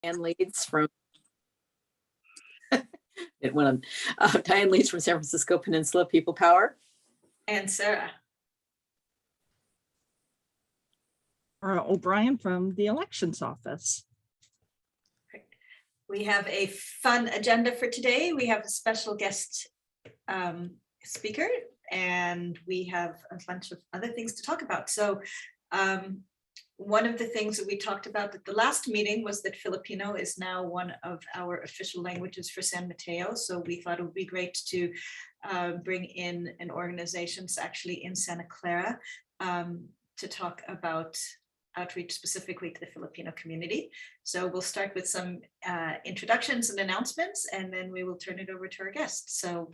Diane Leeds from it went on. Diane Leeds from San Francisco Peninsula People Power. And Sarah. O'Brien from the elections office. We have a fun agenda for today. We have a special guest speaker, and we have a bunch of other things to talk about. So one of the things that we talked about at the last meeting was that Filipino is now one of our official languages for San Mateo. So we thought it would be great to bring in an organization actually in Santa Clara to talk about outreach specifically to the Filipino community. So we'll start with some introductions and announcements, and then we will turn it over to our guests. So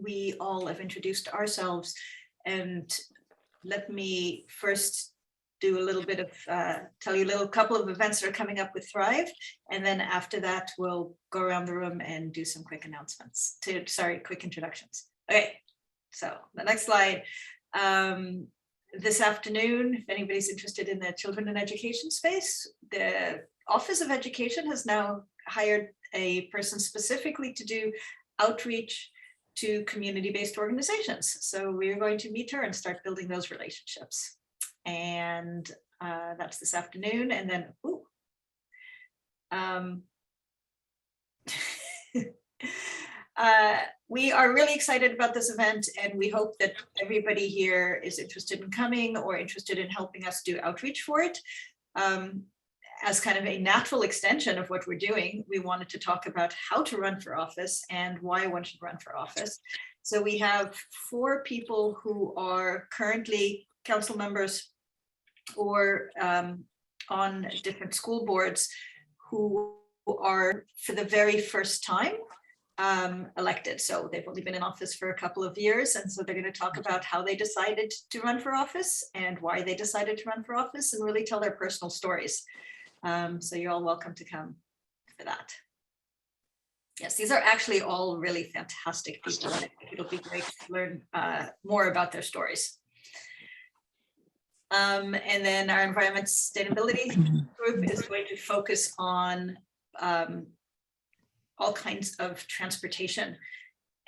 we all have introduced ourselves, and let me first do a little bit of tell you a couple of events that are coming up with Thrive, and then after that we'll go around the room and do some quick announcements quick introductions. Okay, so the next slide. This afternoon, if anybody's interested in the children and education space, the Office of Education has now hired a person specifically to do outreach to community-based organizations. So we're going to meet her and start building those relationships. And that's this afternoon. And then, we are really excited about this event, and we hope that everybody here is interested in coming or interested in helping us do outreach for it. As kind of a natural extension of what we're doing, we wanted to talk about how to run for office and why one should run for office. So we have 4 people who are currently council members or on different school boards who are for the very first time elected. So they've only been in office for a couple of years, and so they're going to talk about how they decided to run for office and why they decided to run for office, and really tell their personal stories. So you're all welcome to come for that. Yes, these are actually all really fantastic people, and it'll be great to learn more about their stories. And then our environment sustainability group is going to focus on all kinds of transportation.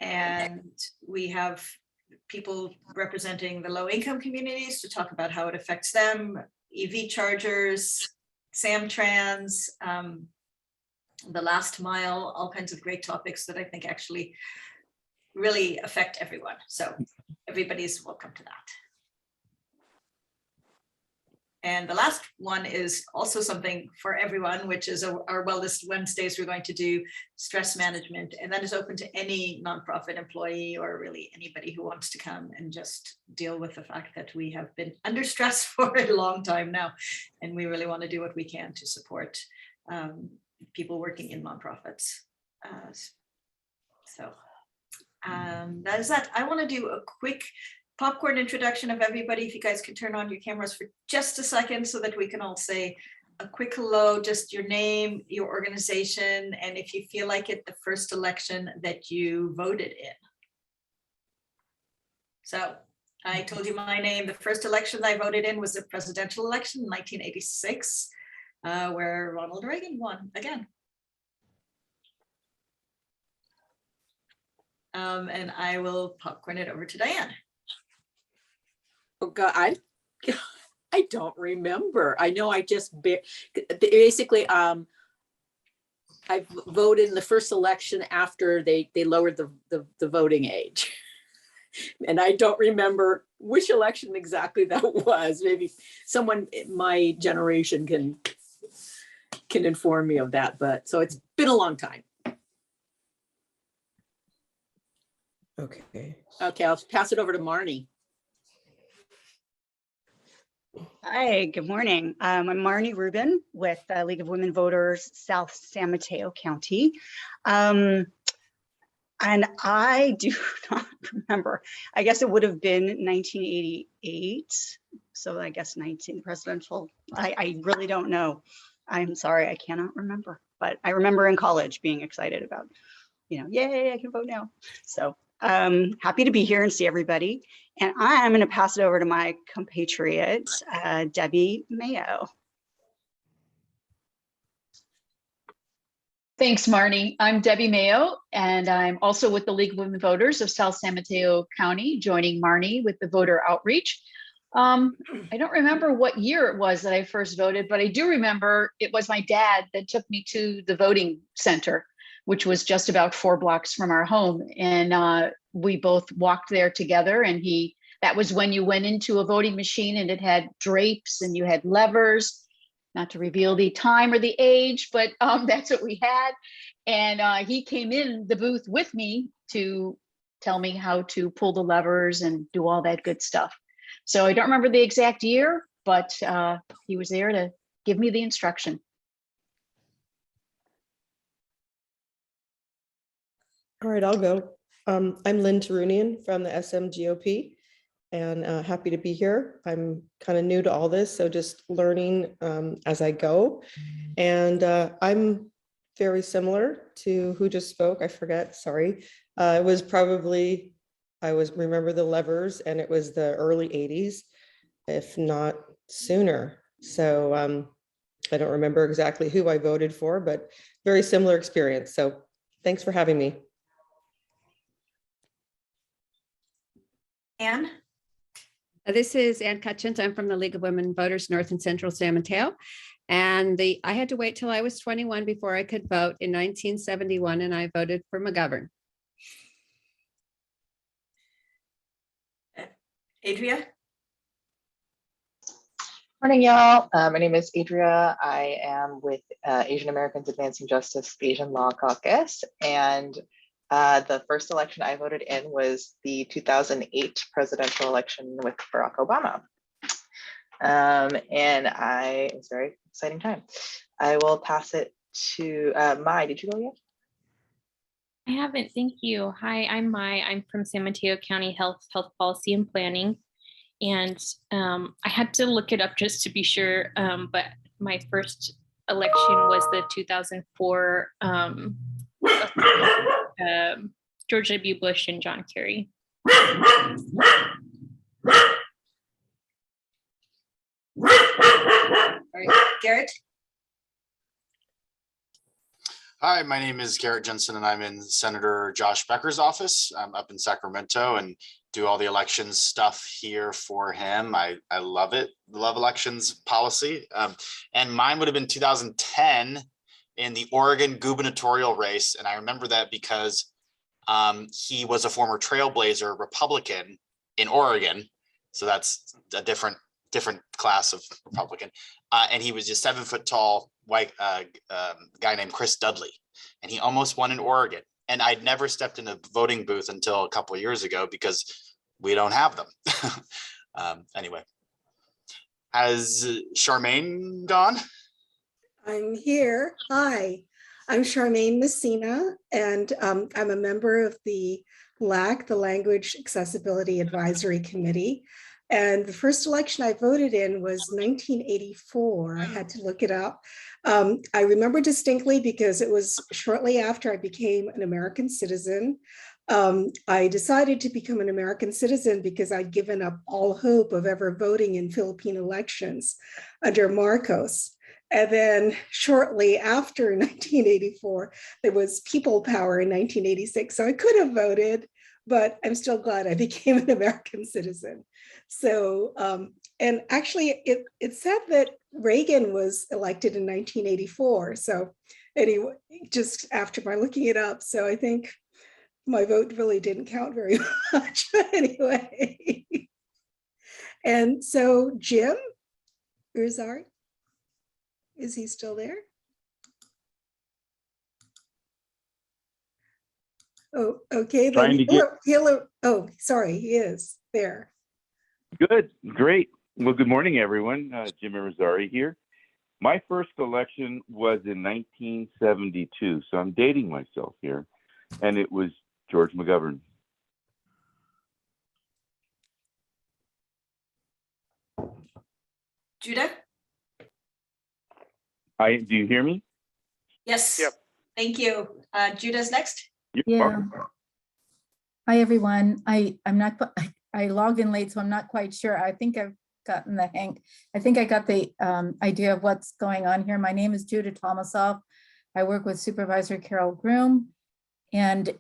And we have people representing the low-income communities to talk about how it affects them, EV chargers, Samtrans, the last mile, all kinds of great topics that I think actually really affect everyone. So everybody's welcome to that. And the last one is also something for everyone, which is our Wellness Wednesdays. We're going to do stress management, and that is open to any nonprofit employee or really anybody who wants to come and just deal with the fact that we have been under stress for a long time now. And we really want to do what we can to support people working in nonprofits. That is that. I want to do a quick popcorn introduction of everybody. If you guys could turn on your cameras for just a second so that we can all say a quick hello, just your name, your organization, and if you feel like it, the first election that you voted in. So I told you my name. The first election I voted in was a presidential election in 1986, where Ronald Reagan won again. And I will popcorn it over to Diane. Oh God, I don't remember. I know I just basically I voted in the first election after they lowered the voting age. And I don't remember which election exactly that was. Maybe someone in my generation can inform me of that, but so it's been a long time. Okay, I'll pass it over to Marnie. Hi, good morning. I'm Marjorie Rubin with the League of Women Voters, South San Mateo County. And I do not remember. I guess it would have been 1988. So I guess 19 presidential. I really don't know. I'm sorry, I cannot remember. But I remember in college being excited about, yay, I can vote now. So Happy to be here and see everybody. And I'm going to pass it over to my compatriot, Debbie Mayo. Thanks, Marnie. I'm Debbie Mayo, and I'm also with the League of Women Voters of South San Mateo County, joining Marnie with the voter outreach. I don't remember what year it was that I first voted, but I do remember it was my dad that took me to the voting center, which was just about 4 blocks from our home. And we both walked there together, and that was when you went into a voting machine and it had drapes and you had levers. Not to reveal the time or the age, but that's what we had. And he came in the booth with me to tell me how to pull the levers and do all that good stuff. So I don't remember the exact year, but he was there to give me the instruction. All right, I'll go. I'm Lynn Turunian from the SMGOP. And happy to be here. I'm kind of new to all this, so just learning as I go. And I'm very similar to who just spoke. I forget, sorry. It was probably, remember the levers, and it was the early 80s, if not sooner. So I don't remember exactly who I voted for, but very similar experience. So thanks for having me. Anne? This is Ann Cutchens. I'm from the League of Women Voters, North and Central San Mateo. And I had to wait till I was 21 before I could vote in 1971, and I voted for McGovern. Adria? Morning, y'all. My name is Adria. I am with Asian Americans Advancing Justice Asian Law Caucus, and the first election I voted in was the 2008 presidential election with Barack Obama. And it was a very exciting time. I will pass it to Mai. Did you go yet? I haven't, thank you. Hi, I'm Mai. I'm from San Mateo County Health Policy and Planning. And I had to look it up just to be sure, but my first election was the 2004 George W. Bush and John Kerry. All right, Garrett? Hi, my name is Garrett Jensen, and I'm in Senator Josh Becker's office. I'm up in Sacramento and do all the elections stuff here for him. I love it. Love elections policy. And mine would have been 2010 in the Oregon gubernatorial race. And I remember that because he was a former trailblazer Republican in Oregon. So that's a different class of Republican. And he was just 7 foot tall white guy named Chris Dudley. And he almost won in Oregon. And I'd never stepped in a voting booth until a couple of years ago because we don't have them. Anyway, has Charmaine gone? I'm here. Hi, I'm Charmaine Messina, and I'm a member of the LAC, the Language Accessibility Advisory Committee. And the first election I voted in was 1984. I had to look it up. I remember distinctly because it was shortly after I became an American citizen. I decided to become an American citizen because I'd given up all hope of ever voting in Philippine elections under Marcos. And then shortly after 1984, there was People Power in 1986. So I could have voted, but I'm still glad I became an American citizen. So, and actually it said that Reagan was elected in 1984. So anyway, just after my looking it up. So I think my vote really didn't count very much anyway. And so Jim Urzari, is he still there? Oh, okay. Then oh, sorry, he is there. Good, great. Well, good morning, everyone. Jim Urzari here. My first election was in 1972, so I'm dating myself here, and it was George McGovern. Judah? Do you hear me? Yes. Yep. Thank you. Judah's next. You're welcome. Hi, everyone. I'm not, I logged in late, so I'm not quite sure. I think I've gotten the hang. I think I got the idea of what's going on here. My name is Judy Tomasoff. I work with Supervisor Carol Groom. And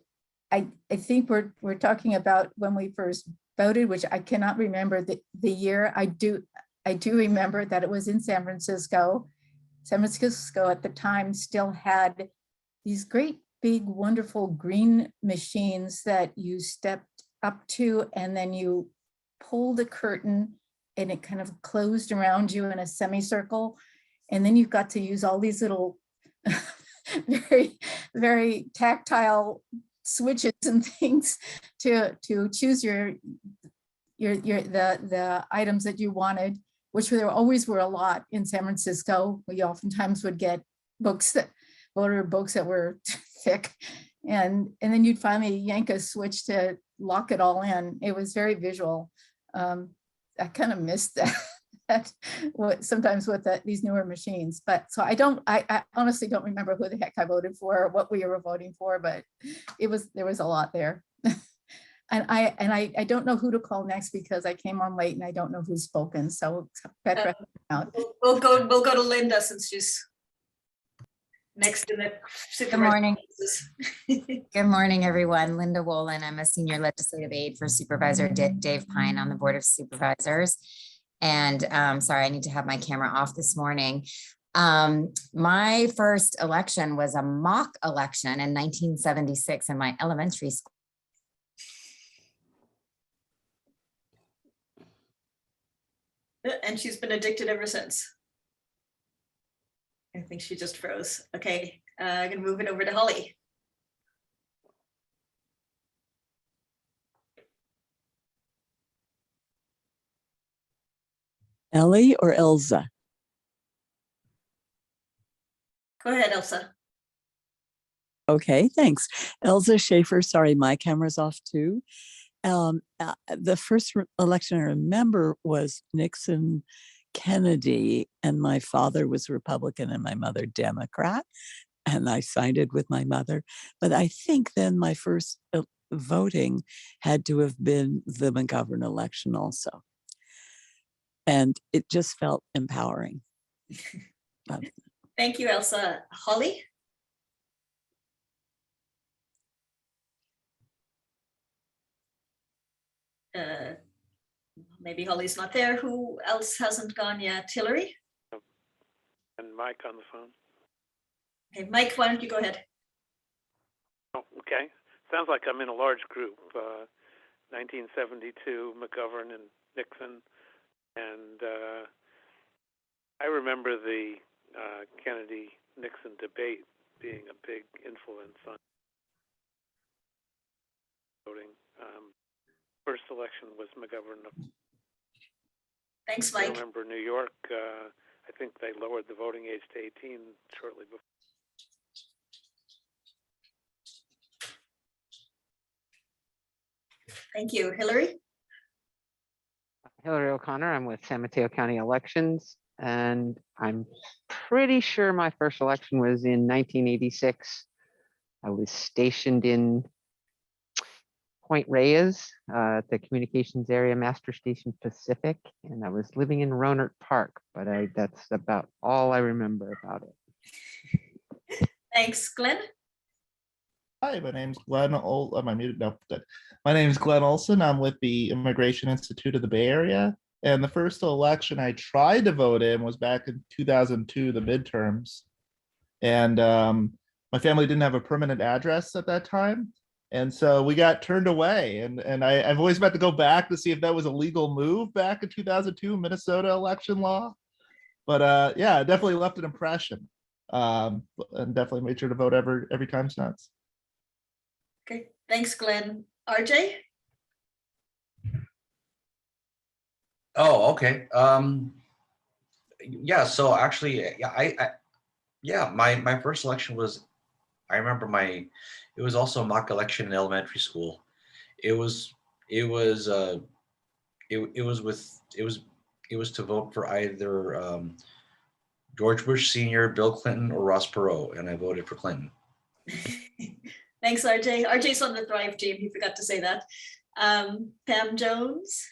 I think we're talking about when we first voted, which I cannot remember the year. I do remember that it was in San Francisco. San Francisco at the time still had these great big wonderful green machines that you stepped up to, and then you pulled the curtain and it kind of closed around you in a semicircle. And then you got to use all these little very, very tactile switches and things to choose the items that you wanted, which there always were a lot in San Francisco. We oftentimes would get voter books that were thick, and then you'd finally yank a switch to lock it all in. It was very visual. I kind of missed that sometimes with these newer machines, but so I honestly don't remember who the heck I voted for or what we were voting for, but there was a lot there. And I don't know who to call next because I came on late and I don't know who's spoken. So Petra, We'll go to Linda since she's next to the. Good morning. Good morning, everyone. Linda Wolin. I'm a senior legislative aide for Supervisor Dave Pine on the Board of Supervisors. And sorry, I need to have my camera off this morning. My first election was a mock election in 1976 in my elementary school. And she's been addicted ever since. I think she just froze. Okay, I'm gonna move it over to Holly. Ellie or Elsa? Go ahead, Elsa. Okay, thanks. Elsa Schaefer, sorry, my camera's off too. The first election I remember was Nixon Kennedy, and my father was Republican and my mother Democrat, and I sided with my mother. But I think then my first voting had to have been the McGovern election also. And it just felt empowering. Thank you, Elsa. Holly? Maybe Holly's not there. Who else hasn't gone yet? Hillary? And Mike on the phone. Okay, Mike, why don't you go ahead? Oh, okay. Sounds like I'm in a large group. 1972, McGovern and Nixon. And I remember the Kennedy-Nixon debate being a big influence on voting. First election was McGovern. Thanks, Mike. I remember New York, I think they lowered the voting age to 18 shortly before. Thank you. Hillary? Hillary O'Connor. I'm with San Mateo County Elections, and I'm pretty sure my first election was in 1986. I was stationed in Point Reyes, the communications area, Master Station Pacific, and I was living in Rohnert Park, but that's about all I remember about it. Thanks. Glenn? Hi, my name's Glenn. Am I muted? No, good. My name is Glenn Olson. I'm with the Immigration Institute of the Bay Area. And the first election I tried to vote in was back in 2002, the midterms. And my family didn't have a permanent address at that time. And so we got turned away. And I've always meant to go back to see if that was a legal move back in 2002 Minnesota election law. But yeah, it definitely left an impression. And definitely made sure to vote every time since. Okay, thanks, Glenn. RJ? Oh, okay. Yeah, so actually, yeah, my first election was, I remember it was also a mock election in elementary school. It was to vote for either George Bush Sr., Bill Clinton, or Ross Perot, and I voted for Clinton. Thanks, RJ. RJ's on the Thrive team. He forgot to say that. Pam Jones.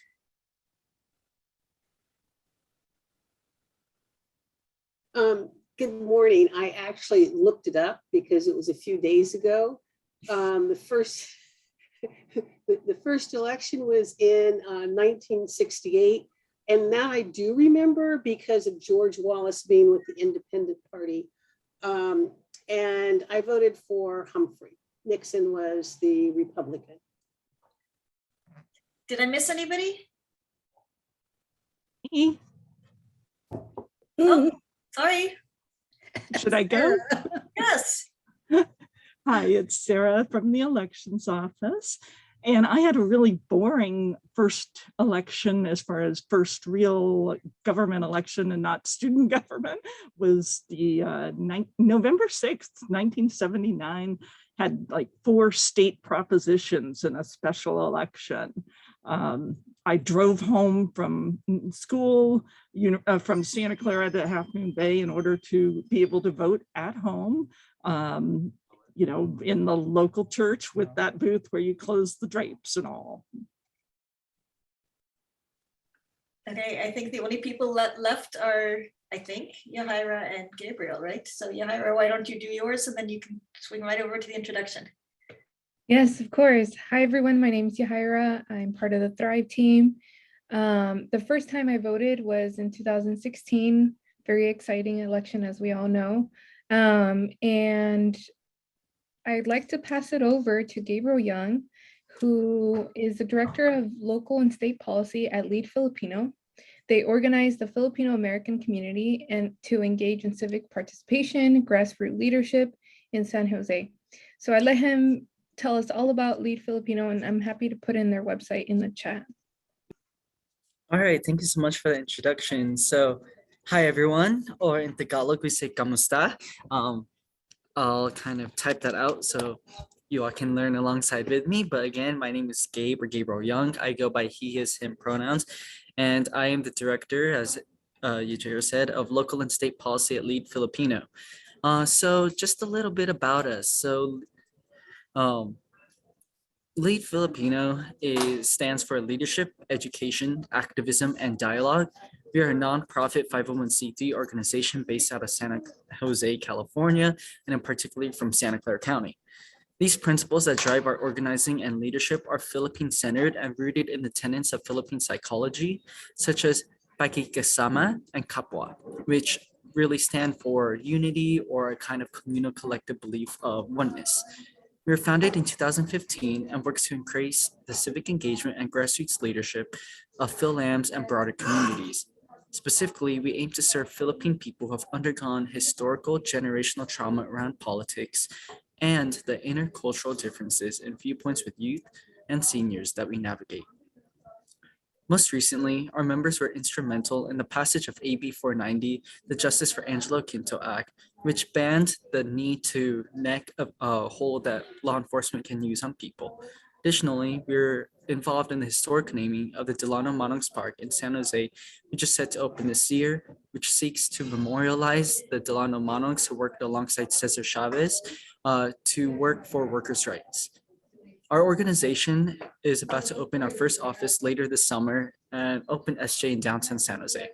Good morning. I actually looked it up because it was a few days ago. The first election was in 1968. And that I do remember because of George Wallace being with the Independent Party. And I voted for Humphrey. Nixon was the Republican. Did I miss anybody? Me? Oh, sorry. Should I go? Yes. Hi, it's Sarah from the elections office. And I had a really boring first election as far as first real government election and not student government was the November 6th, 1979, had like 4 state propositions in a special election. I drove home from school, from Santa Clara to Half Moon Bay in order to be able to vote at home. You know, in the local church with that booth where you close the drapes and all. Okay, I think the only people left are, I think, Yohaira and Gabriel, right? So Yohaira, why don't you do yours and then you can swing right over to the introduction. Yes, of course. Hi, everyone. My name is Yohaira. I'm part of the Thrive team. The first time I voted was in 2016. Very exciting election, as we all know. And I'd like to pass it over to Gabriel Young, who is the Director of Local and State Policy at Lead Filipino. They organize the Filipino American community and to engage in civic participation, grassroots leadership in San Jose. So I'd let him tell us all about Lead Filipino, and I'm happy to put in their website in the chat. All right, thank you so much for the introduction. So, hi everyone, or in Tagalog we say kamusta. I'll kind of type that out so you all can learn alongside with me. But again, my name is Gabe or Gabriel Young. I go by he, his, him pronouns. And I am the director, as Yohaira said, of local and state policy at Lead Filipino. So just a little bit about us. So Lead Filipino stands for Leadership, Education, Activism, and Dialogue. We are a nonprofit 501c3 organization based out of San Jose, California, and in particular from Santa Clara County. These principles that drive our organizing and leadership are Philippine-centered and rooted in the tenets of Philippine psychology, such as pakikisama and kapwa, which really stand for unity or a kind of communal collective belief of oneness. We were founded in 2015 and works to increase the civic engagement and grassroots leadership of Phil-Ams and broader communities. Specifically, we aim to serve Philippine people who have undergone historical generational trauma around politics and the intercultural differences in viewpoints with youth and seniors that we navigate. Most recently, our members were instrumental in the passage of AB 490, the Justice for Angelo Quinto Act, which banned the need to neck a hole that law enforcement can use on people. Additionally, we're involved in the historic naming of the Delano Manongs Park in San Jose, which is set to open this year, which seeks to memorialize the Delano Manongs who worked alongside Cesar Chavez to work for workers' rights. Our organization is about to open our first office later this summer and open SJ in downtown San Jose.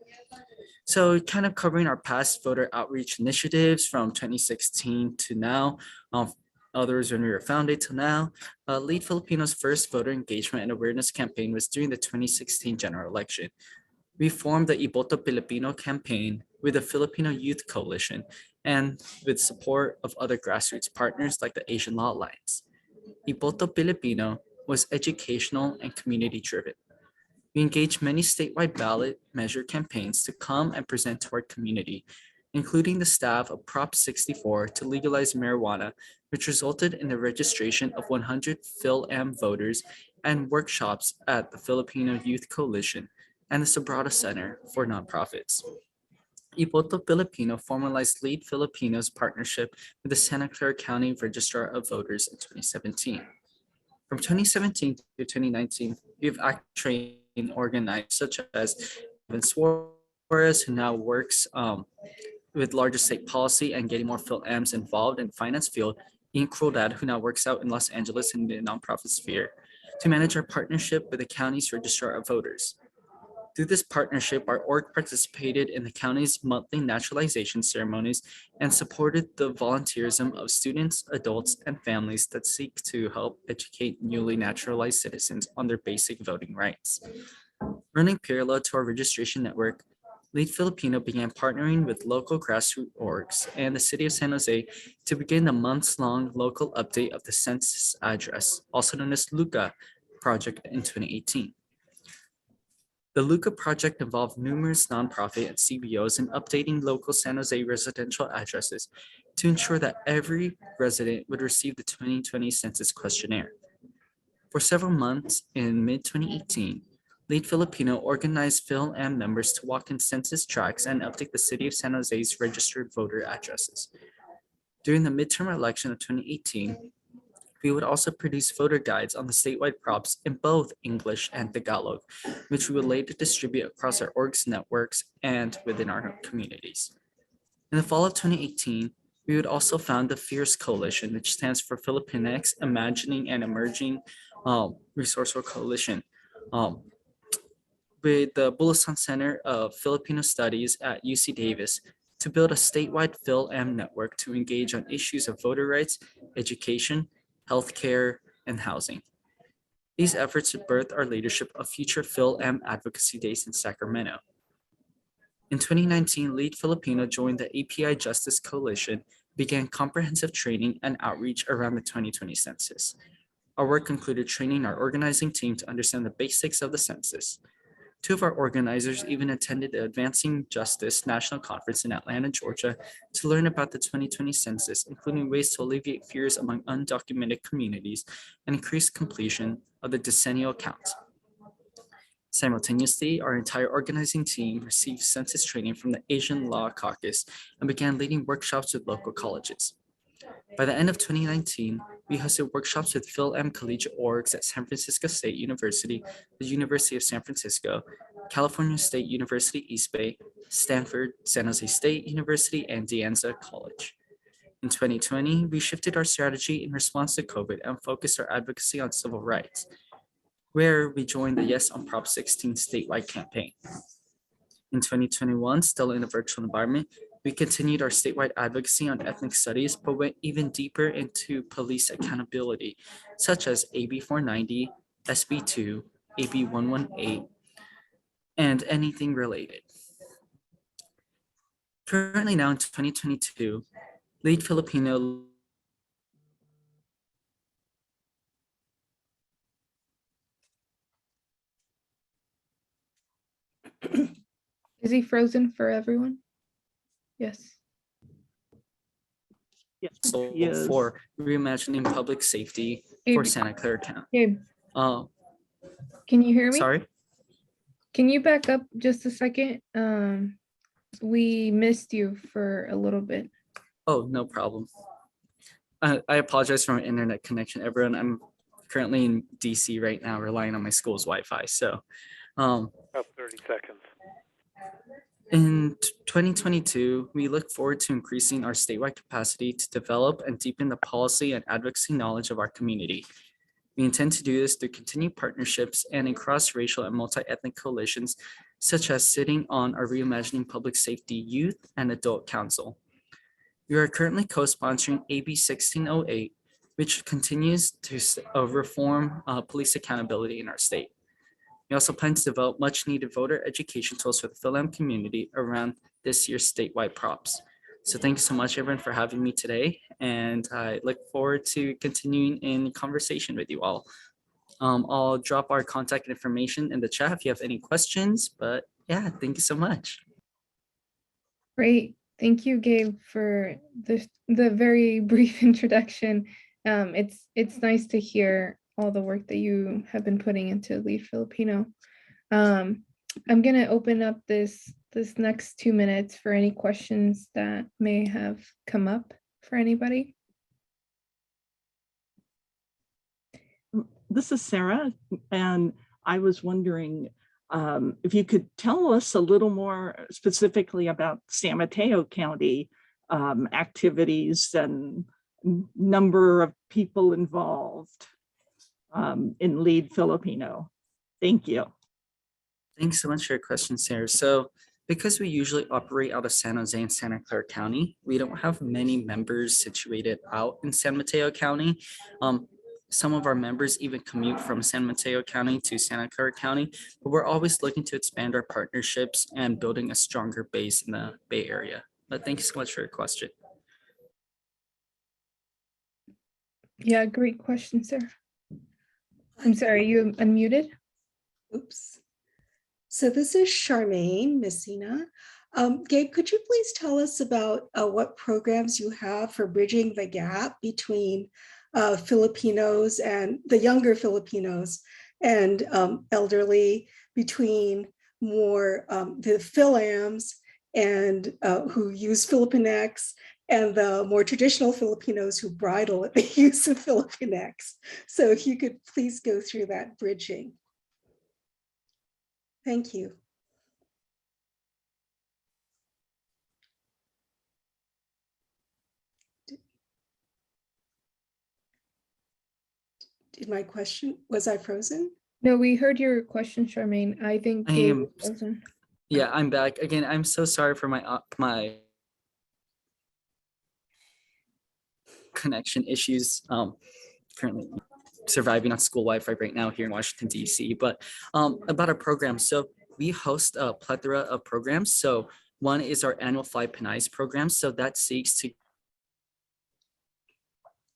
So kind of covering our past voter outreach initiatives from 2016 to now, others when we were founded till now. Lead Filipino's first voter engagement and awareness campaign was during the 2016 general election. We formed the Iboto Filipino campaign with the Filipino Youth Coalition and with support of other grassroots partners like the Asian Law Alliance. Iboto Filipino was educational and community driven. We engaged many statewide ballot measure campaigns to come and present to our community, including the staff of Prop 64 to legalize marijuana, which resulted in the registration of 100 Phil-Am voters and workshops at the Filipino Youth Coalition and the Sobrado Center for Nonprofits. Iboto Filipino formalized Lead Filipino's partnership with the Santa Clara County Registrar of Voters in 2017. From 2017 to 2019, we've actually organized such as Evan Suarez, who now works with larger state policy and getting more Phil-Ams involved in the finance field, Ian Crueldad, who now works out in Los Angeles in the nonprofit sphere, to manage our partnership with the county's Registrar of Voters. Through this partnership, our org participated in the county's monthly naturalization ceremonies and supported the volunteerism of students, adults, and families that seek to help educate newly naturalized citizens on their basic voting rights. Running parallel to our registration network, Lead Filipino began partnering with local grassroots orgs and the city of San Jose to begin the months-long local update of the census address, also known as LUCA project in 2018. The LUCA project involved numerous nonprofit and CBOs in updating local San Jose residential addresses to ensure that every resident would receive the 2020 census questionnaire. For several months in mid-2018, Lead Filipino organized Phil-Am members to walk in census tracts and update the city of San Jose's registered voter addresses. During the midterm election of 2018, we would also produce voter guides on the statewide props in both English and Tagalog, which we would later distribute across our orgs networks and within our communities. In the fall of 2018, we would also found the FIERCE Coalition, which stands for Filipinx Imagining and Emerging Resourceful Coalition, with the Bulasan Center of Filipino Studies at UC Davis to build a statewide Phil-Am network to engage on issues of voter rights, education, healthcare, and housing. These efforts birthed our leadership of future Phil-Am advocacy days in Sacramento. In 2019, Lead Filipino joined the API Justice Coalition, began comprehensive training and outreach around the 2020 census. Our work included training our organizing team to understand the basics of the census. Two of our organizers even attended the Advancing Justice National Conference in Atlanta, Georgia, to learn about the 2020 census, including ways to alleviate fears among undocumented communities and increase completion of the decennial count. Simultaneously, our entire organizing team received census training from the Asian Law Caucus and began leading workshops with local colleges. By the end of 2019, we hosted workshops with Phil-Am collegiate orgs at San Francisco State University, the University of San Francisco, California State University East Bay, Stanford, San Jose State University, and De Anza College. In 2020, we shifted our strategy in response to COVID and focused our advocacy on civil rights, where we joined the Yes on Prop 16 statewide campaign. In 2021, still in a virtual environment, we continued our statewide advocacy on ethnic studies, but went even deeper into police accountability, such as AB 490, SB 2, AB 118, and anything related. Currently now in 2022, Lead Filipino Is he frozen for everyone? Yes. Yes, for reimagining public safety for Santa Clara County. Gabe, can you hear me? Sorry. Can you back up just a second? We missed you for a little bit. Oh, no problem. I apologize for my internet connection, everyone. I'm currently in DC right now, relying on my school's Wi-Fi. So, About 30 seconds. in 2022, we look forward to increasing our statewide capacity to develop and deepen the policy and advocacy knowledge of our community. We intend to do this through continued partnerships and in cross-racial and multi-ethnic coalitions, such as sitting on our Reimagining Public Safety Youth and Adult Council. We are currently co-sponsoring AB 1608, which continues to reform police accountability in our state. We also plan to develop much needed voter education tools for the Phil-Am community around this year's statewide props. So thank you so much, everyone, for having me today. And I look forward to continuing in conversation with you all. I'll drop our contact information in the chat if you have any questions, but yeah, thank you so much. Great. Thank you, Gabe, for the very brief introduction. It's nice to hear all the work that you have been putting into Lead Filipino. I'm going to open up this next 2 minutes for any questions that may have come up for anybody. This is Sarah, and I was wondering if you could tell us a little more specifically about San Mateo County activities and number of people involved in Lead Filipino. Thank you. Thanks so much for your question, Sarah. So because we usually operate out of San Jose and Santa Clara County, we don't have many members situated out in San Mateo County. Some of our members even commute from San Mateo County to Santa Clara County, but we're always looking to expand our partnerships and building a stronger base in the Bay Area. But thank you so much for your question. Yeah, great question, sir. I'm sorry, you unmuted? Oops. So this is Charmaine Messina. Gabe, could you please tell us about what programs you have for bridging the gap between Filipinos and the younger Filipinos and elderly, between more the Philams and who use Filipinx and the more traditional Filipinos who bridle at the use of Filipinx. So if you could please go through that bridging. Thank you. Did my question, was I frozen? No, we heard your question, Charmaine. I think Gabe was frozen. Yeah, I'm back again. I'm so sorry for my my connection issues. Currently surviving on school Wi-Fi right now here in Washington, D.C. But about our program, so we host a plethora of programs. So one is our annual Fly Penise program. So that seeks to.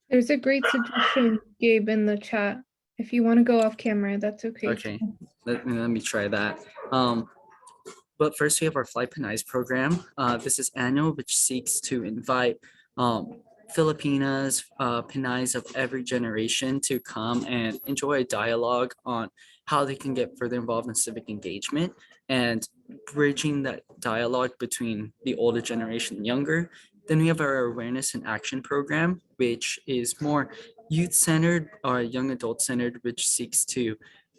There's a great suggestion, Gabe, in the chat. If you want to go off camera, that's okay. Okay, let me try that. But first we have our Fly Penise program. This is annual, which seeks to invite Filipinas, Pinays of every generation to come and enjoy a dialogue on how they can get further involved in civic engagement and bridging that dialogue between the older generation and younger. Then we have our awareness and action program, which is more youth-centered or young adult-centered, which seeks to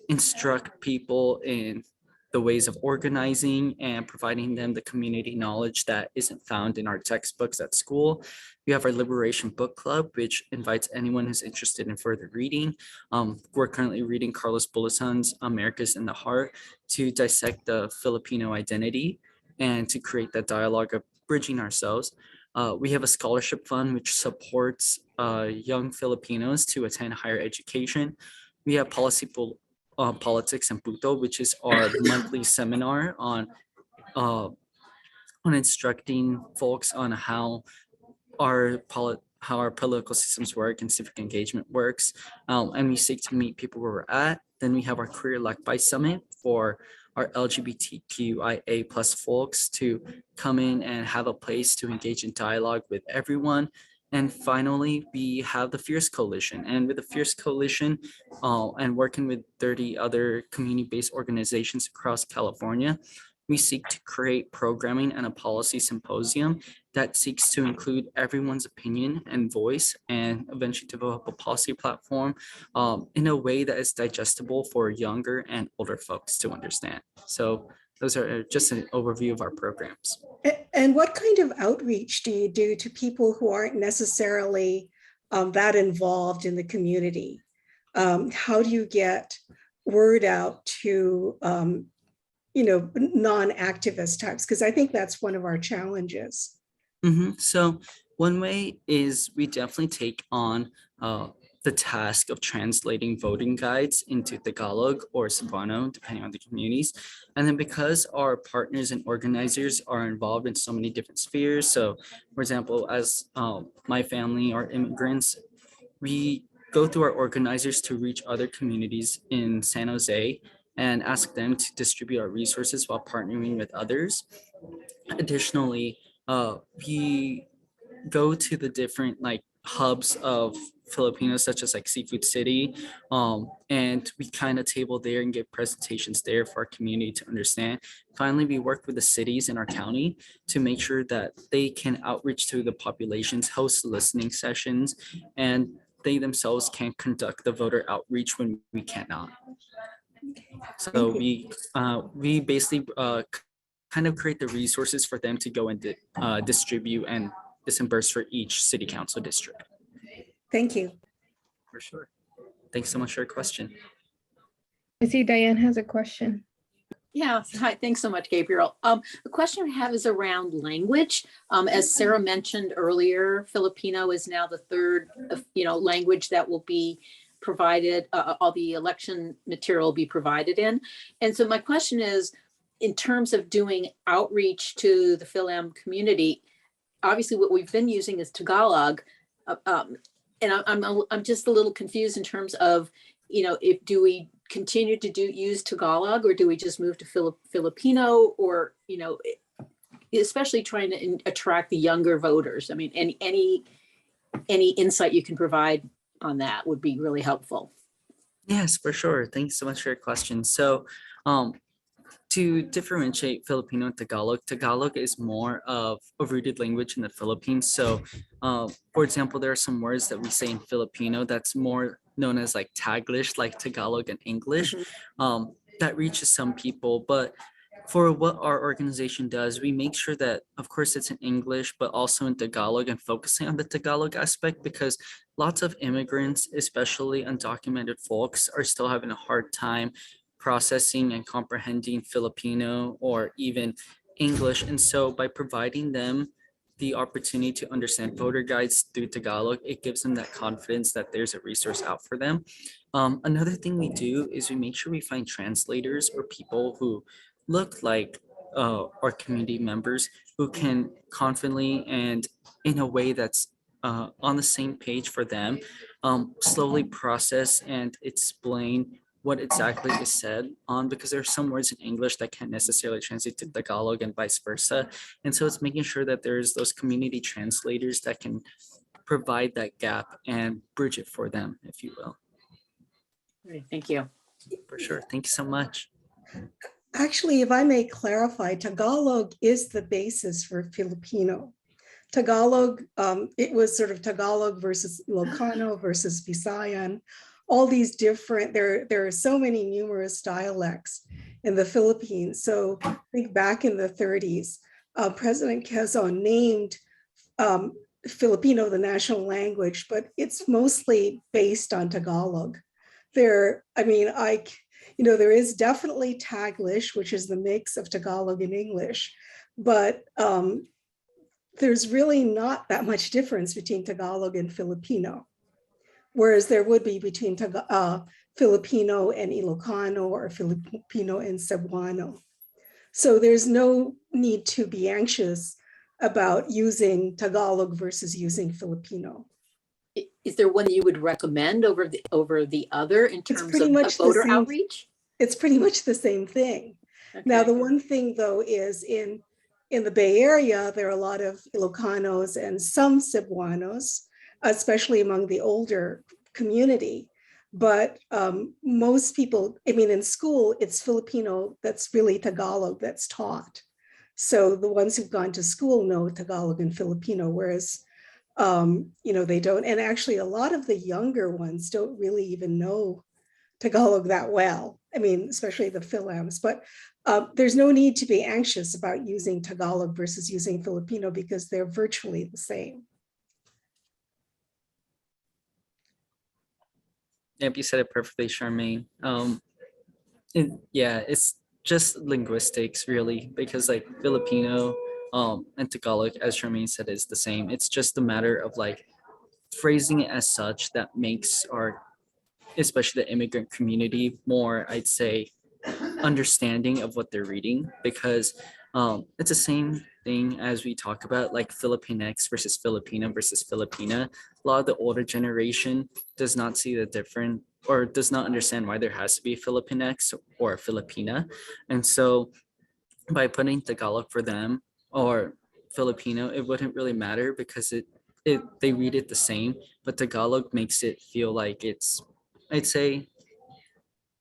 instruct people in the ways of organizing and providing them the community knowledge that isn't found in our textbooks at school. We have our Liberation Book Club, which invites anyone who's interested in further reading. We're currently reading Carlos Bulason's America's in the Heart to dissect the Filipino identity and to create that dialogue of bridging ourselves. We have a scholarship fund which supports young Filipinos to attend higher education. We have Politics and Puto, which is our monthly seminar on instructing folks on how our political systems work and civic engagement works. And we seek to meet people where we're at. Then we have our Career Elect by Summit for our LGBTQIA+ folks to come in and have a place to engage in dialogue with everyone. And finally, we have the Fierce Coalition. And with the Fierce Coalition and working with 30 other community-based organizations across California, we seek to create programming and a policy symposium that seeks to include everyone's opinion and voice and eventually develop a policy platform in a way that is digestible for younger and older folks to understand. So those are just an overview of our programs. And what kind of outreach do you do to people who aren't necessarily that involved in the community? How do you get word out to non-activist types? Because I think that's one of our challenges. So one way is we definitely take on the task of translating voting guides into Tagalog or Cebuano, depending on the communities. And then because our partners and organizers are involved in so many different spheres, so for example, as my family are immigrants, we go through our organizers to reach other communities in San Jose and ask them to distribute our resources while partnering with others. Additionally, we go to the different hubs of Filipinos, such as Seafood City, and we kind of table there and give presentations there for our community to understand. Finally, we work with the cities in our county to make sure that they can outreach to the populations, host listening sessions, and they themselves can conduct the voter outreach when we cannot. So we basically kind of create the resources for them to go and distribute and disburse for each city council district. Thank you. For sure. Thanks so much for your question. I see Diane has a question. Yeah, hi, thanks so much, Gabriel. The question I have is around language. As Sarah mentioned earlier, Filipino is now the third, language that will be provided, all the election material will be provided in. And so my question is, in terms of doing outreach to the Phil-Am community, obviously what we've been using is Tagalog. And I'm just a little confused in terms of, if do we continue to use Tagalog, or do we just move to Filipino, or, especially trying to attract the younger voters? I mean, any insight you can provide on that would be really helpful. Yes, for sure. Thanks so much for your question. So to differentiate Filipino and Tagalog, Tagalog is more of a rooted language in the Philippines. So for example, there are some words that we say in Filipino that's more known as like Taglish, like Tagalog and English, that reaches some people. But for what our organization does, we make sure that, of course, it's in English, but also in Tagalog, and focusing on the Tagalog aspect, because lots of immigrants, especially undocumented folks, are still having a hard time processing and comprehending Filipino or even English. And so by providing them the opportunity to understand voter guides through Tagalog, it gives them that confidence that there's a resource out for them. Another thing we do is we make sure we find translators or people who look like our community members, who can confidently and in a way that's on the same page for them, slowly process and explain what exactly is said on, because there are some words in English that can't necessarily translate to Tagalog and vice versa. And so it's making sure that there's those community translators that can provide that gap and bridge it for them, if you will. Great, thank you. For sure. Thank you so much. Actually, if I may clarify, Tagalog is the basis for Filipino. Tagalog, it was sort of Tagalog versus Ilocano versus Visayan. All these different, there are so many numerous dialects in the Philippines. So I think back in the 30s, President Quezon named Filipino the national language, but it's mostly based on Tagalog. There is definitely Taglish, which is the mix of Tagalog and English, but there's really not that much difference between Tagalog and Filipino. Whereas there would be between Filipino and Ilocano, or Filipino and Cebuano. So there's no need to be anxious about using Tagalog versus using Filipino. Is there one you would recommend over the other in terms of voter outreach? It's pretty much the same thing. Okay. Now, the one thing though is in the Bay Area, there are a lot of Ilocanos and some Cebuanos, especially among the older community. But most people, in school, it's Filipino that's really Tagalog that's taught. So the ones who've gone to school know Tagalog and Filipino, whereas, they don't. And actually, a lot of the younger ones don't really even know Tagalog that well. Especially the Phil-Ams. But there's no need to be anxious about using Tagalog versus using Filipino, because they're virtually the same. Yep, you said it perfectly, Charmaine. It's just linguistics, really, because like Filipino and Tagalog, as Charmaine said, is the same. It's just a matter of like phrasing it as such that makes our, especially the immigrant community, more, I'd say, understanding of what they're reading, because it's the same thing as we talk about like Filipinx versus Filipino versus Filipina. A lot of the older generation does not see the difference, or does not understand why there has to be Filipinx or Filipina. And so by putting Tagalog for them or Filipino, it wouldn't really matter, because they read it the same, but Tagalog makes it feel like it's, I'd say,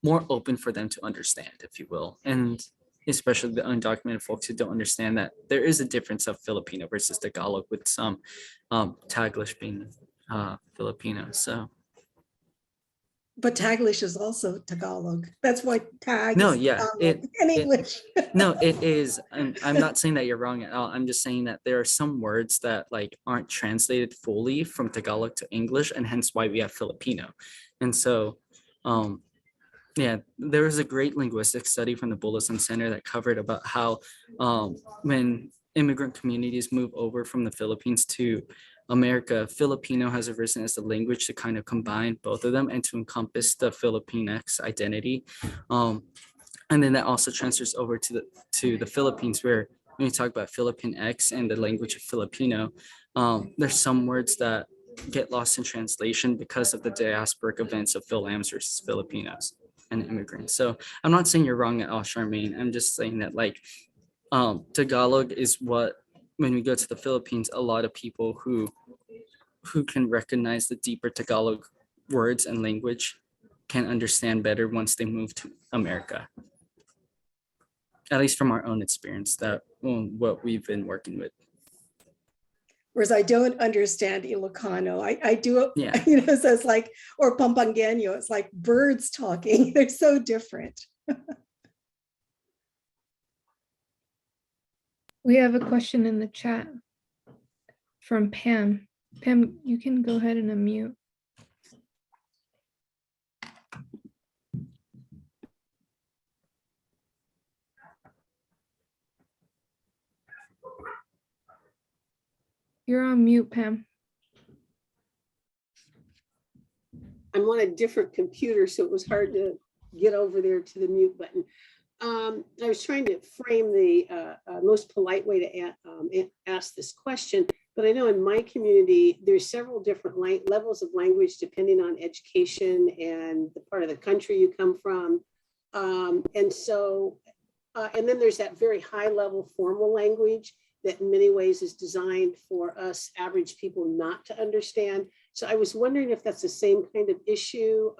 more open for them to understand, if you will. And especially the undocumented folks who don't understand that there is a difference of Filipino versus Tagalog, with some Taglish being Filipino. So But Taglish is also Tagalog. That's why tag No, is yeah, Tagalog in English. no, it is. I'm not saying that you're wrong at all. I'm just saying that there are some words that like aren't translated fully from Tagalog to English, and hence why we have Filipino. And so, yeah, there was a great linguistic study from the Bulletin Center that covered about how when immigrant communities move over from the Philippines to America, Filipino has arisen as a language to kind of combine both of them and to encompass the Filipinx identity. And then that also transfers over to the Philippines, where when you talk about Philippinx and the language of Filipino, there's some words that get lost in translation because of the diasporic events of Phil-Ams versus Filipinos and immigrants. So I'm not saying you're wrong at all, Charmaine. I'm just saying that like Tagalog is what, when we go to the Philippines, a lot of people who can recognize the deeper Tagalog words and language can understand better once they move to America. At least from our own experience, that what we've been working with. Whereas I don't understand Ilocano. I do, Yeah. So it's like, or Pampangueño, it's like birds talking. They're so different. We have a question in the chat from Pam. Pam, you can go ahead and unmute. You're on mute, Pam. I'm on a different computer, so it was hard to get over there to the mute button. I was trying to frame the most polite way to ask this question, but I know in my community, there's several different levels of language depending on education and the part of the country you come from. And then there's that very high level formal language that in many ways is designed for us average people not to understand. So I was wondering if that's the same kind of issue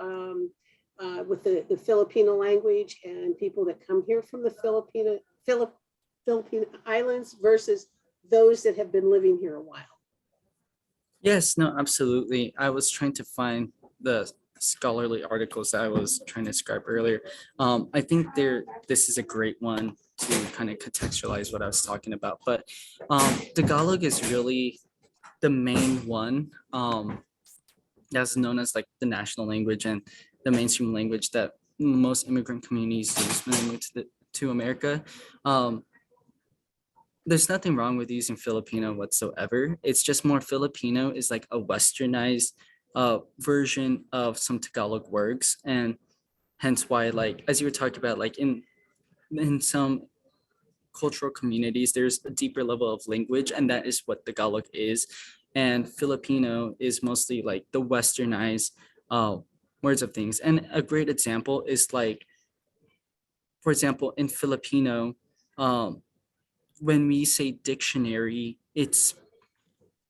with the Filipino language and people that come here from the Philippine Islands versus those that have been living here a while. Yes, no, absolutely. I was trying to find the scholarly articles that I was trying to describe earlier. I think this is a great one to kind of contextualize what I was talking about, but Tagalog is really the main one that's known as like the national language and the mainstream language that most immigrant communities use when they move to America. There's nothing wrong with using Filipino whatsoever. It's just more Filipino is like a westernized version of some Tagalog words, and hence why, like as you were talking about, like in some cultural communities, there's a deeper level of language, and that is what Tagalog is. And Filipino is mostly like the westernized words of things. And a great example is like, for example, in Filipino, when we say dictionary, it's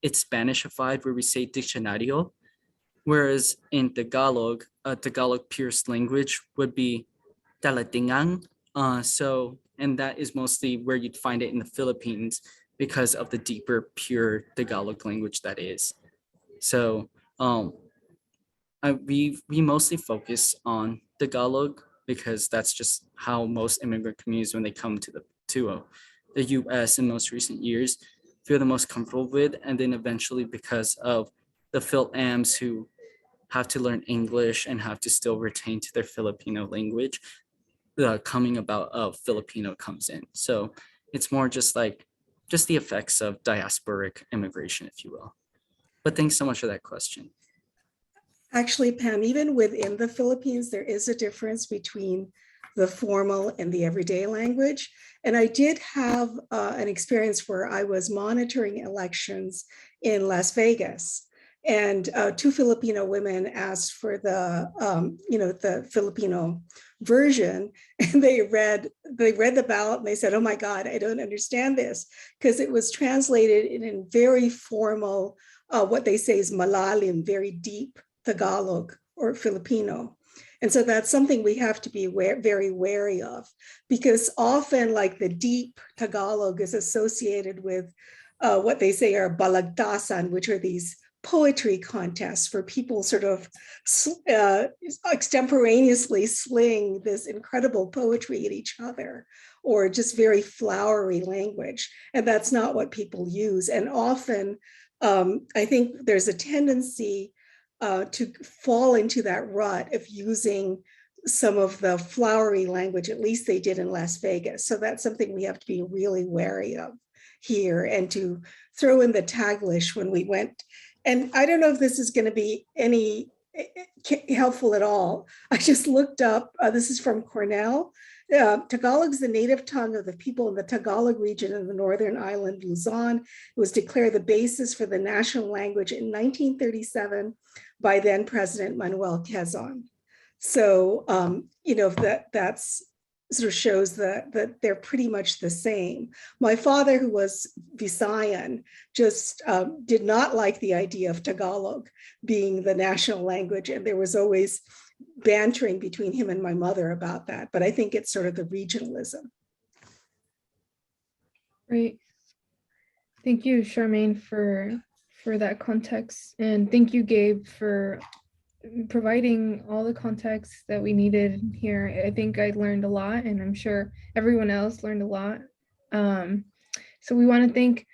Spanishified, where we say diccionario, whereas in Tagalog, Tagalog purest language would be talatingang. And that is mostly where you'd find it in the Philippines because of the deeper, pure Tagalog language that is. So we mostly focus on Tagalog because that's just how most immigrant communities, when they come to the US in most recent years, feel the most comfortable with. And then eventually, because of the Phil-Ams who have to learn English and have to still retain to their Filipino language, the coming about of Filipino comes in. So it's more just the effects of diasporic immigration, if you will. But thanks so much for that question. Actually, Pam, even within the Philippines, there is a difference between the formal and the everyday language. And I did have an experience where I was monitoring elections in Las Vegas. And two Filipino women asked for the Filipino version, and they read the ballot and they said, "Oh my God, I don't understand this," because it was translated in very formal, what they say is malalim, very deep Tagalog or Filipino. And so that's something we have to be very wary of, because often like the deep Tagalog is associated with what they say are balagtasan, which are these poetry contests for people sort of extemporaneously sling this incredible poetry at each other, or just very flowery language. And that's not what people use. And often, I think there's a tendency to fall into that rut of using some of the flowery language, at least they did in Las Vegas. So that's something we have to be really wary of here, and to throw in the Taglish when we went. And I don't know if this is going to be any helpful at all. I just looked up, this is from Cornell. Tagalog is the native tongue of the people in the Tagalog region of the Northern Island, Luzon. It was declared the basis for the national language in 1937 by then President Manuel Quezon. So, you know, that's sort of shows that they're pretty much the same. My father, who was Visayan, just did not like the idea of Tagalog being the national language, and there was always bantering between him and my mother about that. But I think it's sort of the regionalism. Great. Thank you, Charmaine, for that context. And thank you, Gabe, for providing all the context that we needed here. I think I learned a lot, and I'm sure everyone else learned a lot. So we want to thank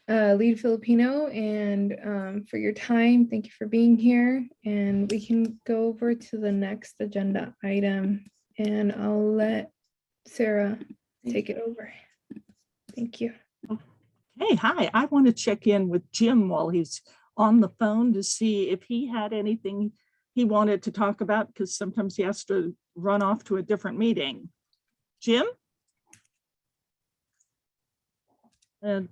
Lead Filipino and for your time. Thank you for being here. And we can go over to the next agenda item, and I'll let Sarah take it over. Thank you. Hey, hi. I want to check in with Jim while he's on the phone to see if he had anything he wanted to talk about, because sometimes he has to run off to a different meeting. Jim? And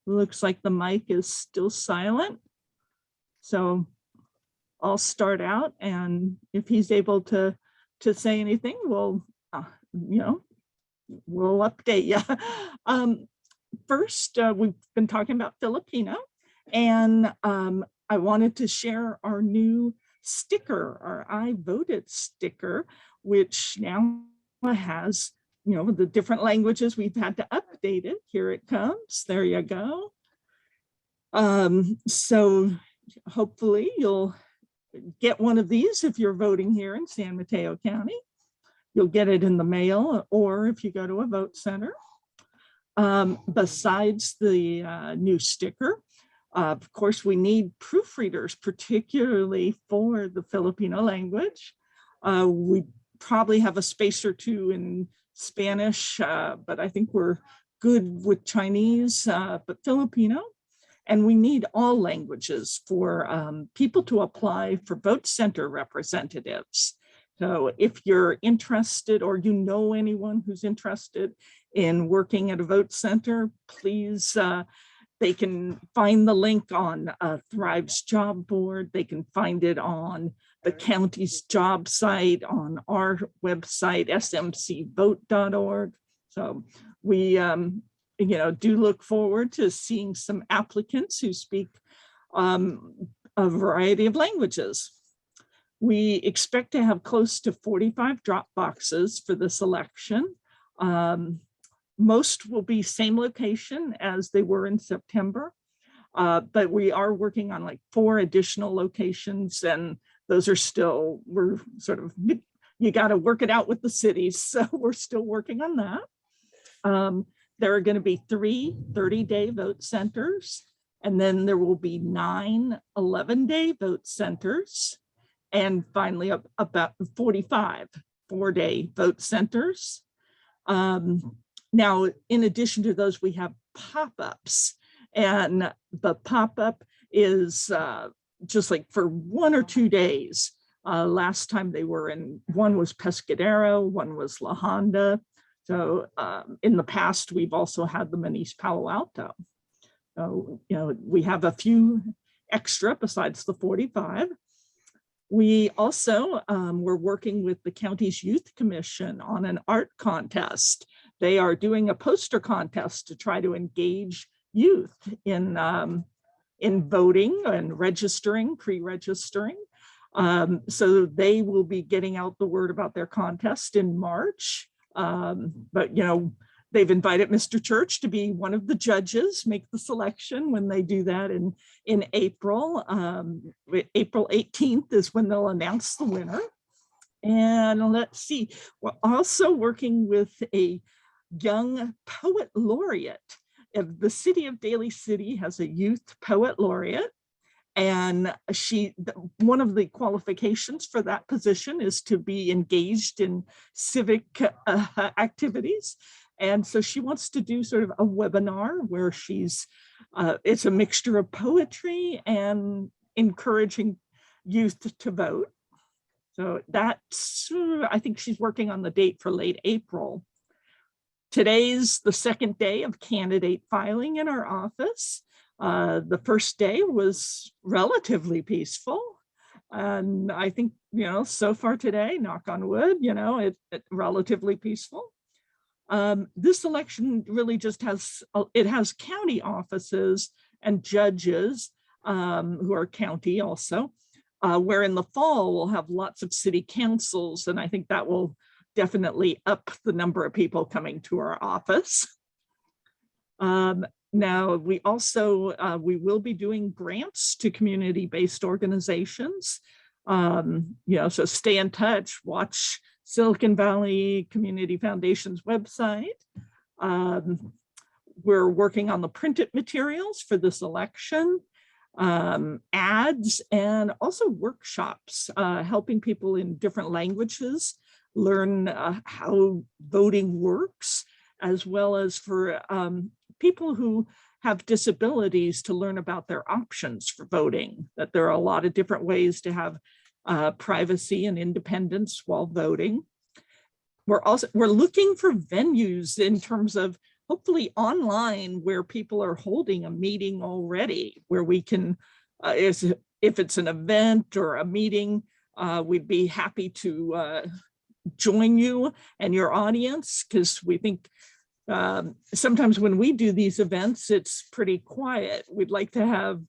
looks like the mic is still silent. So I'll start out, and if he's able to say anything, we'll, you know, we'll update you. First, we've been talking about Filipino. And I wanted to share our new sticker, our I Voted sticker, which now has, you know, the different languages. We've had to update it. Here it comes. There you go. So hopefully you'll get one of these if you're voting here in San Mateo County. You'll get it in the mail, or if you go to a vote center. Besides the new sticker, of course, we need proofreaders, particularly for the Filipino language. We probably have a space or two in Spanish, but I think we're good with Chinese, but Filipino. And we need all languages for people to apply for vote center representatives. So if you're interested, or you know anyone who's interested in working at a vote center, please, they can find the link on Thrive's job board. They can find it on the county's job site, on our website, smcvote.org. So we, you know, do look forward to seeing some applicants who speak a variety of languages. We expect to have close to 45 drop boxes for this election. Most will be same location as they were in September, but we are working on like 4 additional locations, and those are still, we're sort of, you got to work it out with the cities. So we're still working on that. There are going to be 3 30-day vote centers, and then there will be 9 11-day vote centers, and finally about 45 4-day vote centers. Now, in addition to those, we have pop-ups, and the pop-up is just like for 1 or 2 days. Last time they were in, one was Pescadero, one was La Honda. So in the past, we've also had them in East Palo Alto. So, you know, we have a few extra besides the 45. We also were working with the county's youth commission on an art contest. They are doing a poster contest to try to engage youth in voting and registering, pre-registering. So they will be getting out the word about their contest in March. But, you know, they've invited Mr. Church to be one of the judges, make the selection when they do that in April. April 18th is when they'll announce the winner. And let's see, we're also working with a young poet laureate. The city of Daly City has a youth poet laureate. And one of the qualifications for that position is to be engaged in civic activities. And so she wants to do sort of a webinar where it's a mixture of poetry and encouraging youth to vote. So that's, I think she's working on the date for late April. Today's the second day of candidate filing in our office. The first day was relatively peaceful. And I think, so far today, knock on wood, it's relatively peaceful. This election really just has county offices and judges who are county also, where in the fall we'll have lots of city councils. And I think that will definitely up the number of people coming to our office. Now, we also, we will be doing grants to community-based organizations. So stay in touch, watch Silicon Valley Community Foundation's website. We're working on the printed materials for this election, ads, and also workshops, helping people in different languages learn how voting works, as well as for people who have disabilities to learn about their options for voting, that there are a lot of different ways to have privacy and independence while voting. We're looking for venues in terms of hopefully online where people are holding a meeting already, where we can, if it's an event or a meeting, we'd be happy to join you and your audience, because we think sometimes when we do these events, it's pretty quiet. We'd like to have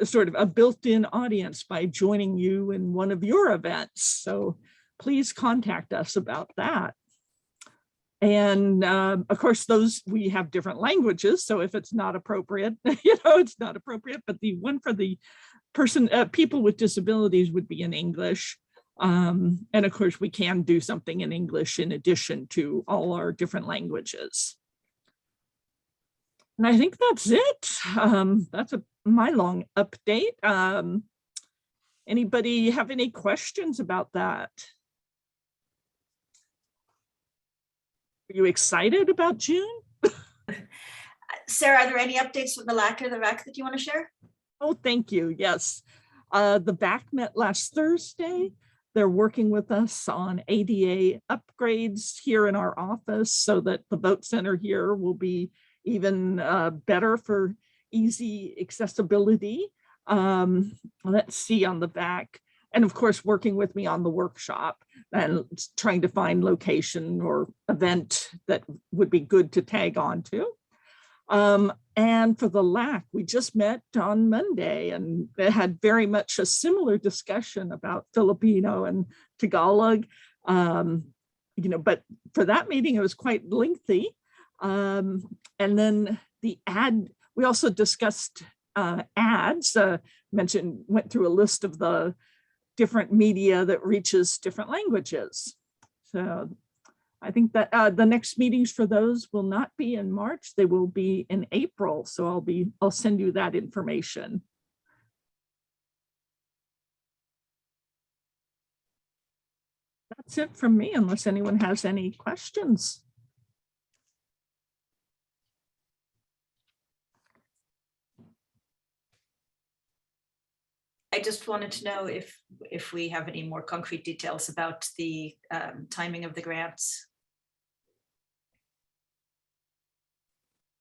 sort of a built-in audience by joining you in one of your events. So please contact us about that. And of course, we have different languages. So if it's not appropriate, it's not appropriate, but the one for the people with disabilities would be in English. And of course, we can do something in English in addition to all our different languages. And I think that's it. That's my long update. Anybody have any questions about that? Are you excited about June? Sarah, are there any updates from the LAC or the VEOAC that you want to share? Oh, thank you. Yes. The VEOAC met last Thursday. They're working with us on ADA upgrades here in our office so that the vote center here will be even better for easy accessibility. Let's see on the VEOAC. And of course, working with me on the workshop and trying to find location or event that would be good to tag on to. And for the LAC, we just met on Monday and had very much a similar discussion about Filipino and Tagalog. But for that meeting, it was quite lengthy. And then we also discussed ads, went through a list of the different media that reaches different languages. So I think that the next meetings for those will not be in March, they will be in April. So I'll send you that information. That's it from me, unless anyone has any questions. I just wanted to know if we have any more concrete details about the timing of the grants.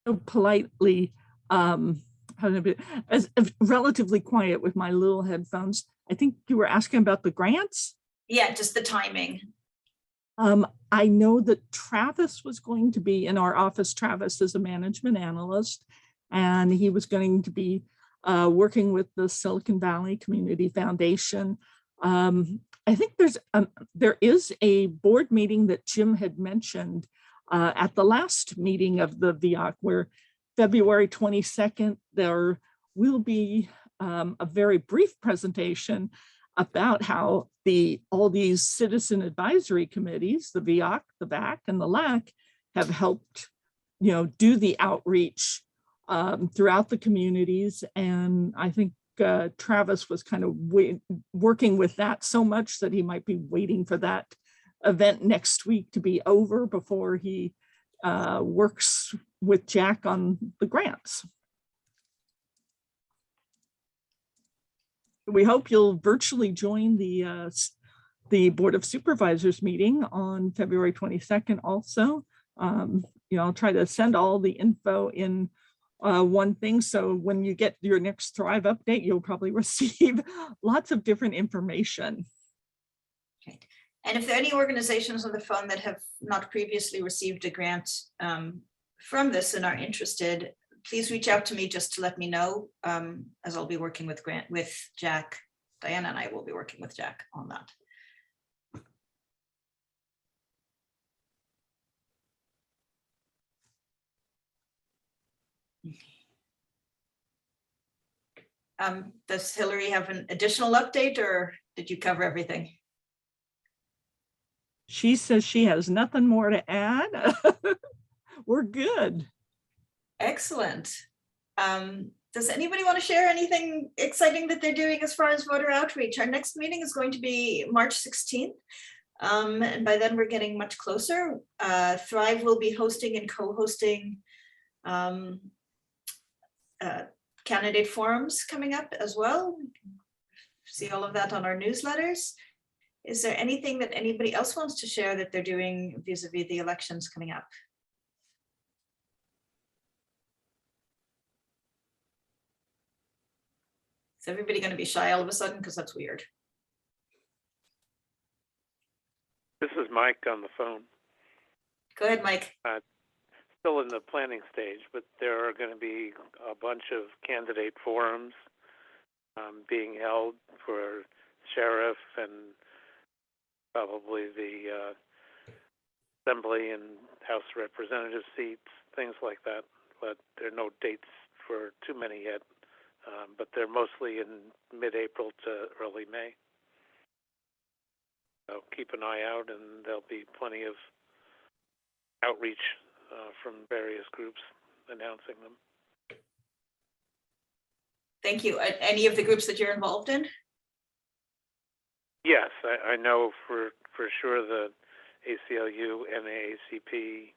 So politely, as relatively quiet with my little headphones. I think you were asking about the grants? Yeah, just the timing. I know that Travis was going to be in our office. Travis is a management analyst, and he was going to be working with the Silicon Valley Community Foundation. I think there is a board meeting that Jim had mentioned at the last meeting of the VEOAC, where February 22nd, there will be a very brief presentation about how all these citizen advisory committees, the VEOAC, the VAC, and the LAC, have helped, do the outreach throughout the communities. And I think Travis was kind of working with that so much that he might be waiting for that event next week to be over before he works with Jack on the grants. We hope you'll virtually join the Board of Supervisors meeting on February 22nd also. I'll try to send all the info in one thing. So when you get your next Thrive update, you'll probably receive lots of different information. Okay. And if there are any organizations on the phone that have not previously received a grant from this and are interested, please reach out to me just to let me know, as I'll be working with Jack. Diana and I will be working with Jack on that. Does Hillary have an additional update, or did you cover everything? She says she has nothing more to add. We're good. Excellent. Does anybody want to share anything exciting that they're doing as far as voter outreach? Our next meeting is going to be March 16th. And by then we're getting much closer. Thrive will be hosting and co-hosting candidate forums coming up as well. See all of that on our newsletters. Is there anything that anybody else wants to share that they're doing vis-a-vis the elections coming up? Is everybody going to be shy all of a sudden? Because that's weird. This is Mike on the phone. Go ahead, Mike. Still in the planning stage, but there are going to be a bunch of candidate forums being held for sheriff and probably the assembly and House Representative seats, things like that. But there are no dates for too many yet. But they're mostly in mid-April to early May. So keep an eye out, and there'll be plenty of outreach from various groups announcing them. Thank you. Any of the groups that you're involved in? Yes, I know for sure the ACLU, NAACP,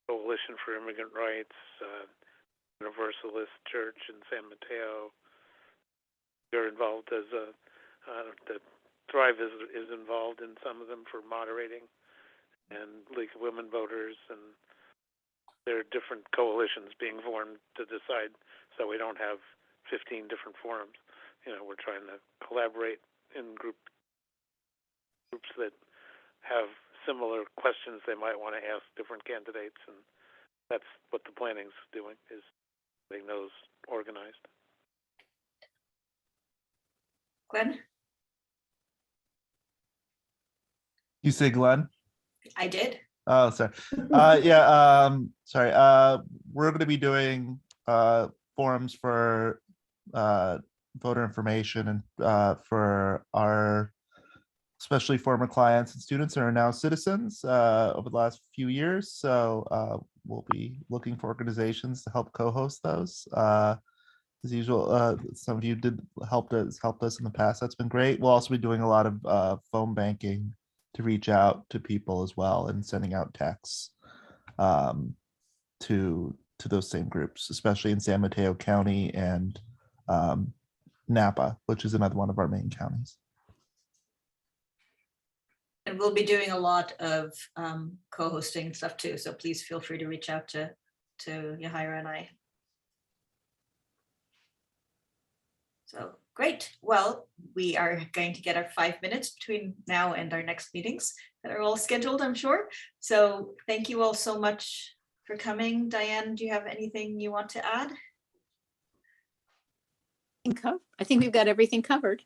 Coalition for Immigrant Rights, Universalist Church in San Mateo. They're involved as the Thrive is involved in some of them for moderating, and League of Women Voters, and there are different coalitions being formed to decide, so we don't have 15 different forums. We're trying to collaborate in groups that have similar questions they might want to ask different candidates, and that's what the planning's doing, is getting those organized. Glenn? You say Glenn? I did. Oh, sorry. Sorry. We're going to be doing forums for voter information and for our especially former clients and students that are now citizens over the last few years. So we'll be looking for organizations to help co-host those. As usual, some of you helped us in the past. That's been great. We'll also be doing a lot of phone banking to reach out to people as well, and sending out texts to those same groups, especially in San Mateo County and Napa, which is another one of our main counties. And we'll be doing a lot of co-hosting stuff too. So please feel free to reach out to Yohaira and I. So great. Well, we are going to get our 5 minutes between now and our next meetings that are all scheduled, I'm sure. So thank you all so much for coming. Diane, do you have anything you want to add? I think we've got everything covered.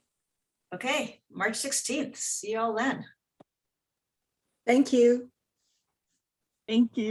Okay, March 16th. See you all then. Thank you. Thank you.